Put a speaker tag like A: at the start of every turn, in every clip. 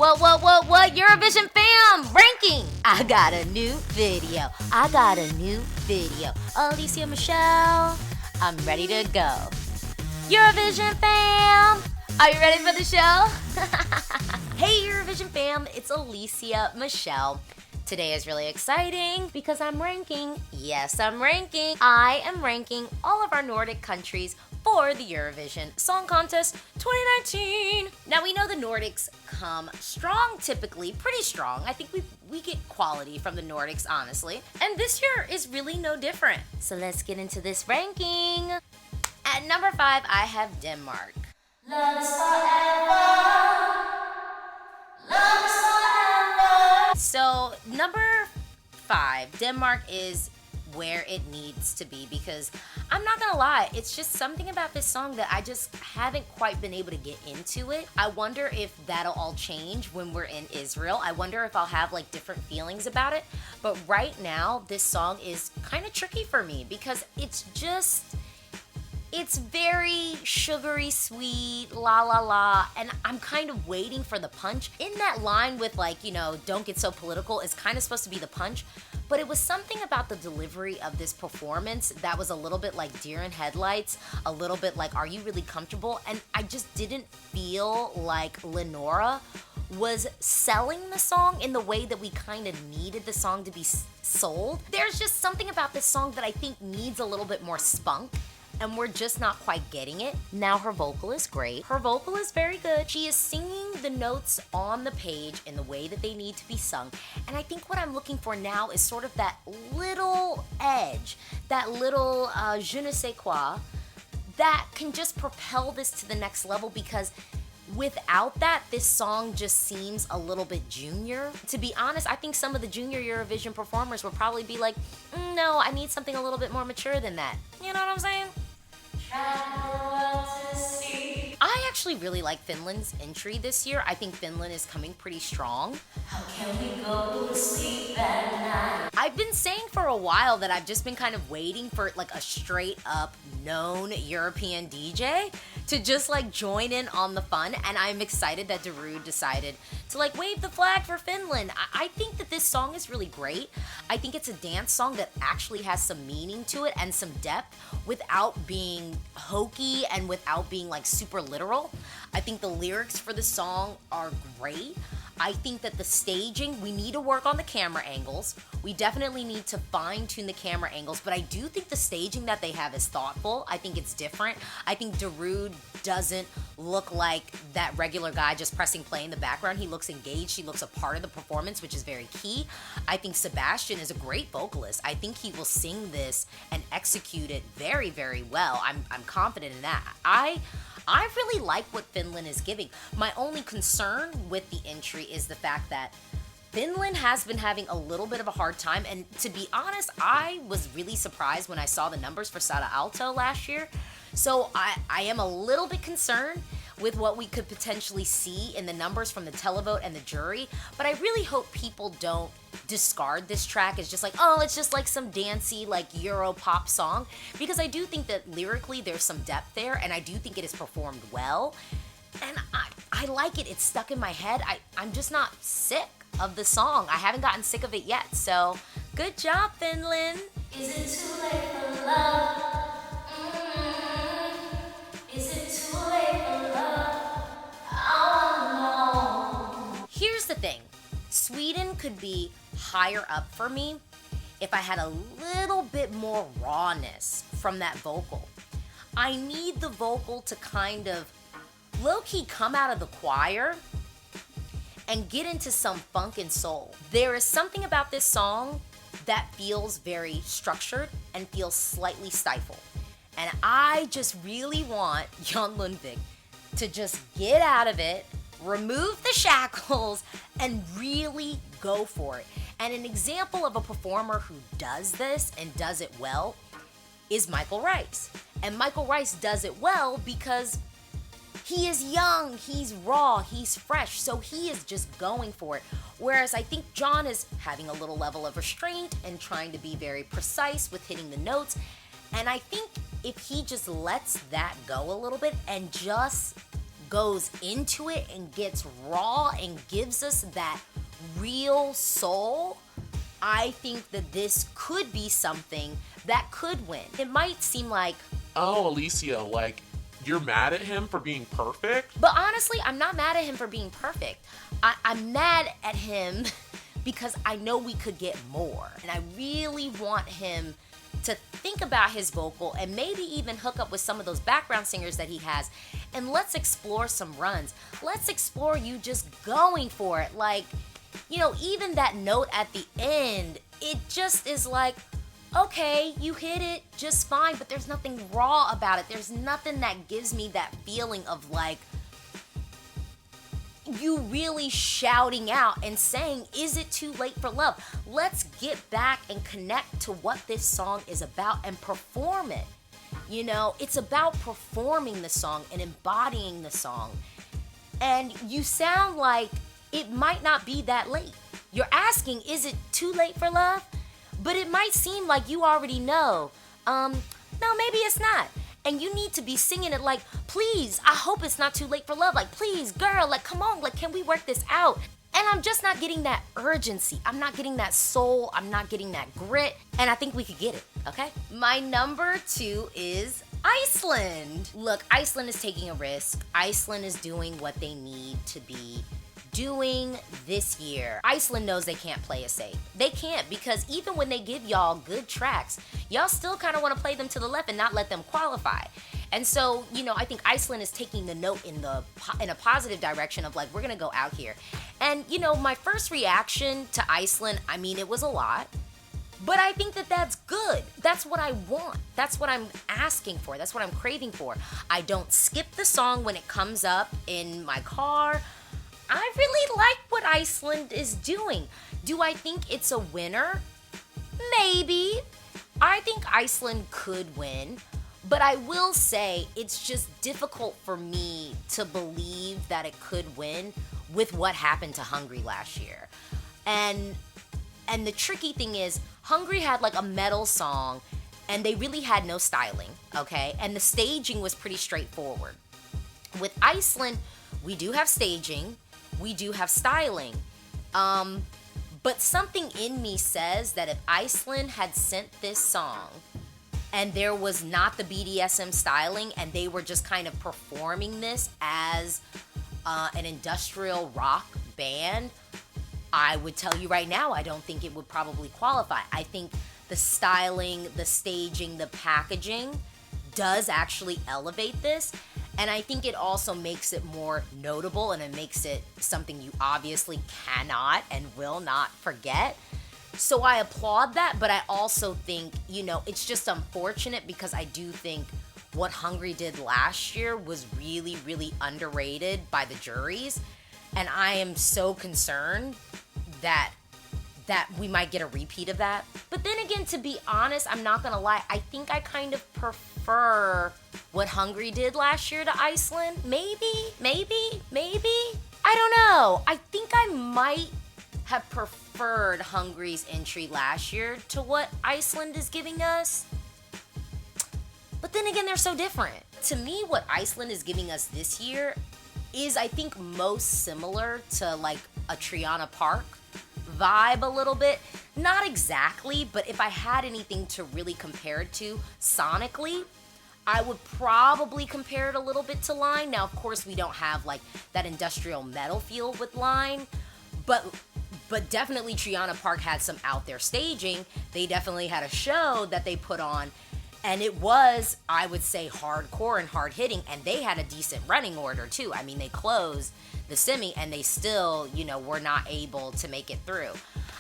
A: What? Eurovision fam! Ranking! I got a new video. Alesia Michelle, I'm ready to go. Eurovision fam! Are you ready for the show? Hey Eurovision fam, it's Alesia Michelle. Today is really exciting because I'm ranking. Yes, I'm ranking. I am ranking all of our Nordic countries for the Eurovision Song Contest 2019. Now we know the Nordics come strong typically, pretty strong. I think we get quality from the Nordics, honestly. And this year is really no different. So let's get into this ranking. At number 5, I have Denmark. Love is forever. Love is forever. So number 5, Denmark is where it needs to be because I'm not gonna lie, it's just something about this song that I just haven't quite been able to get into it. I wonder if that'll all change when we're in Israel. I wonder if I'll have like different feelings about it. But right now, this song is kind of tricky for me because it's very sugary sweet, la la la, and I'm kind of waiting for the punch. In that line with like, you know, don't get so political is kind of supposed to be the punch, but it was something about the delivery of this performance that was a little bit like deer in headlights, a little bit like, are you really comfortable? And I just didn't feel like Leonora was selling the song in the way that we kind of needed the song to be sold. There's just something about this song that I think needs a little bit more spunk, and we're just not quite getting it. Now her vocal is great. Her vocal is very good. She is singing the notes on the page in the way that they need to be sung. And I think what I'm looking for now is sort of that little edge, that little je ne sais quoi, that can just propel this to the next level, because without that, this song just seems a little bit junior. To be honest, I think some of the junior Eurovision performers would probably be like, no, I need something a little bit more mature than that. You know what I'm saying? I actually really like Finland's entry this year. I think Finland is coming pretty strong. How can we go to sleep at night? I've been saying for a while that I've just been kind of waiting for like a straight up known European DJ to just like join in on the fun, and I'm excited that Darude decided to like wave the flag for Finland. I think that this song is really great. I think it's a dance song that actually has some meaning to it and some depth without being hokey and without being like super literal. I think the lyrics for the song are great. I think that the staging, we need to work on the camera angles. We definitely need to fine tune the camera angles, but I do think the staging that they have is thoughtful. I think it's different. I think Darude doesn't look like that regular guy just pressing play in the background. He looks engaged. He looks a part of the performance, which is very key. I think Sebastian is a great vocalist. I think he will sing this and execute it very, very well. I'm confident in that. I really like what Finland is giving. My only concern with the entry is the fact that Finland has been having a little bit of a hard time, and to be honest, I was really surprised when I saw the numbers for Sada Alto last year. So I am a little bit concerned with what we could potentially see in the numbers from the televote and the jury, but I really hope people don't discard this track as just like, oh, it's just like some dancey like Euro pop song, because I do think that lyrically there's some depth there, and I do think it is performed well, and I like it. It's stuck in my head. I'm just not sick of the song. I haven't gotten sick of it yet, so good job, Finland. Is it too late for love? Is it too late for love? I wanna know. Here's the thing. Sweden could be higher up for me if I had a little bit more rawness from that vocal. I need the vocal to kind of low-key come out of the choir and get into some funk and soul. There is something about this song that feels very structured and feels slightly stifled. And I just really want Jan Lundvik to just get out of it, remove the shackles, and really go for it. And an example of a performer who does this and does it well is Michael Rice. And Michael Rice does it well because he is young, he's raw, he's fresh, so he is just going for it. Whereas I think John is having a little level of restraint and trying to be very precise with hitting the notes. And I think if he just lets that go a little bit and just goes into it and gets raw and gives us that real soul, I think that this could be something that could win. It might seem like,
B: oh, Alesia, like, you're mad at him for being perfect?
A: but honestly, I'm not mad at him for being perfect. I'm mad at him because I know we could get more. And I really want him to think about his vocal and maybe even hook up with some of those background singers that he has. And let's explore some runs. Let's explore you just going for it. Like, you know, even that note at the end, it just is like, okay, you hit it just fine, but there's nothing raw about it. There's nothing that gives me that feeling of like, you really shouting out and saying, is it too late for love? Let's get back and connect to what this song is about and perform it. You know, it's about performing the song and embodying the song. And you sound like it might not be that late. You're asking, is it too late for love? But it might seem like you already know. No, maybe it's not. And you need to be singing it like, please, I hope it's not too late for love. Like, please, girl, like, come on, like, can we work this out? And I'm just not getting that urgency. I'm not getting that soul. I'm not getting that grit. And I think we could get it, okay? My number 2 is Iceland. Look, Iceland is taking a risk. Iceland is doing what they need to be doing this year. Iceland knows they can't play it safe. They can't, because even when they give y'all good tracks, y'all still kind of want to play them to the left and not let them qualify. And so, you know, I think Iceland is taking the note in a positive direction of like, we're gonna go out here. And you know, my first reaction to Iceland, I mean, it was a lot, but I think that that's good. That's what I want. That's what I'm asking for. That's what I'm craving for. I don't skip the song when it comes up in my car. I really like what Iceland is doing. Do I think it's a winner? Maybe. I think Iceland could win, but I will say it's just difficult for me to believe that it could win with what happened to Hungary last year. And the tricky thing is, Hungary had like a metal song and they really had no styling, okay? And the staging was pretty straightforward. With Iceland, we do have staging, we do have styling. But something in me says that if Iceland had sent this song and there was not the BDSM styling and they were just kind of performing this as an industrial rock band, I would tell you right now, I don't think it would probably qualify. I think the styling, the staging, the packaging does actually elevate this. And I think it also makes it more notable and it makes it something you obviously cannot and will not forget. So I applaud that, but I also think, you know, it's just unfortunate because I do think what Hungary did last year was really, really underrated by the juries. And I am so concerned that we might get a repeat of that. But then again, to be honest, I'm not gonna lie, I think I kind of prefer what Hungary did last year to Iceland. Maybe. I don't know. I think I might have preferred Hungary's entry last year to what Iceland is giving us. But then again, they're so different. To me, what Iceland is giving us this year is, I think, most similar to like a Triana Park vibe a little bit. Not exactly, but if I had anything to really compare it to sonically, I would probably compare it a little bit to Line. Now, of course, we don't have like that industrial metal feel with Line, but definitely Triana Park had some out there staging. They definitely had a show that they put on, and it was, I would say, hardcore and hard hitting, and they had a decent running order too. I mean, they closed the semi and they still, you know, were not able to make it through.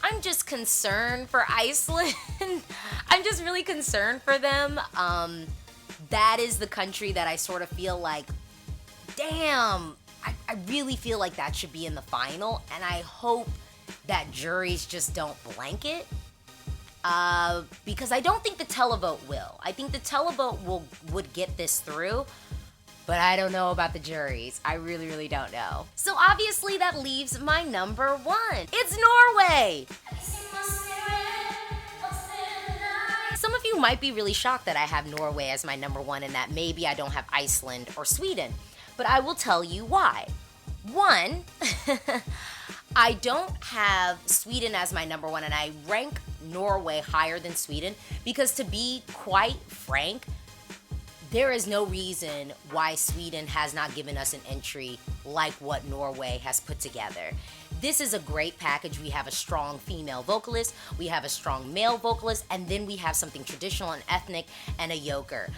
A: I'm just concerned for Iceland. I'm just really concerned for them. That is the country that I sort of feel like, damn, I really feel like that should be in the final, and I hope that juries just don't blanket. Because I don't think the televote will. I think the televote would get this through, but I don't know about the juries. I really, really don't know. So obviously that leaves my number 1. It's Norway! Some of you might be really shocked that I have Norway as my number 1 and that maybe I don't have Iceland or Sweden. but I will tell you why. One, I don't have Sweden as my number one, and I rank Norway higher than Sweden because, to be quite frank, there is no reason why Sweden has not given us an entry like what Norway has put together. This is a great package. We have a strong female vocalist, we have a strong male vocalist, and then we have something traditional and ethnic and a yoker.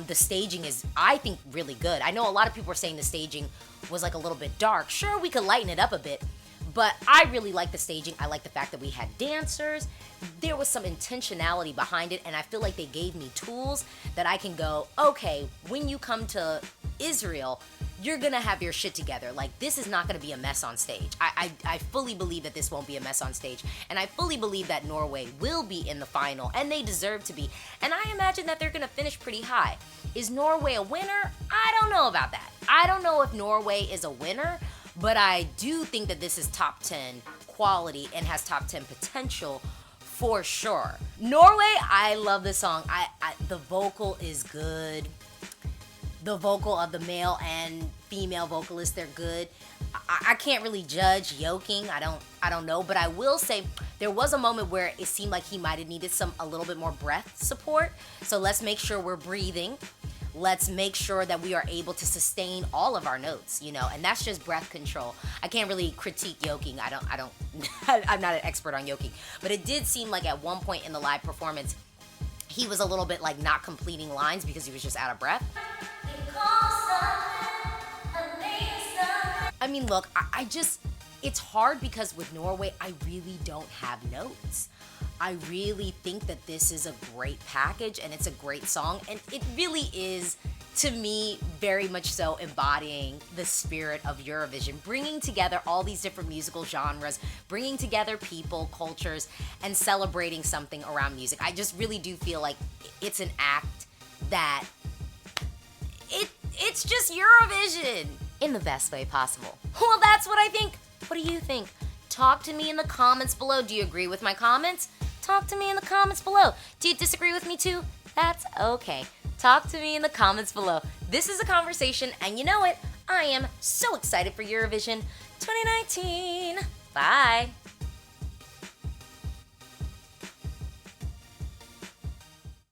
A: The staging is, I think, really good. I know a lot of people are saying the staging was like a little bit dark. Sure, we could lighten it up a bit, but I really like the staging. I like the fact that we had dancers. There was some intentionality behind it, and I feel like they gave me tools that I can go, okay, when you come to Israel, you're gonna have your shit together. Like, this is not gonna be a mess on stage. I fully believe that this won't be a mess on stage, and I fully believe that Norway will be in the final, and they deserve to be, and I imagine that they're gonna finish pretty high. Is Norway a winner? I don't know about that. I don't know if Norway is a winner, but I do think that this is top 10 quality and has top 10 potential for sure. Norway, I love this song. The vocal is good. The vocal of the male and female vocalists, they're good. I can't really judge yoking. I don't know, but I will say there was a moment where it seemed like he might have needed a little bit more breath support. So let's make sure we're breathing. Let's make sure that we are able to sustain all of our notes, and that's just breath control. I can't really critique yoking. I'm not an expert on yoking, but it did seem like at one point in the live performance, he was a little bit like not completing lines because he was just out of breath. I mean, look, it's hard because with Norway, I really don't have notes. I really think that this is a great package and it's a great song, and it really is, to me, very much so embodying the spirit of Eurovision, bringing together all these different musical genres, bringing together people, cultures, and celebrating something around music. I just really do feel like it's an act that it's just Eurovision in the best way possible. Well, that's what I think. What do you think? Talk to me in the comments below. Do you agree with my comments? Talk to me in the comments below. Do you disagree with me too? That's okay. Talk to me in the comments below. This is a conversation, and you know it, I am so excited for Eurovision 2019. Bye.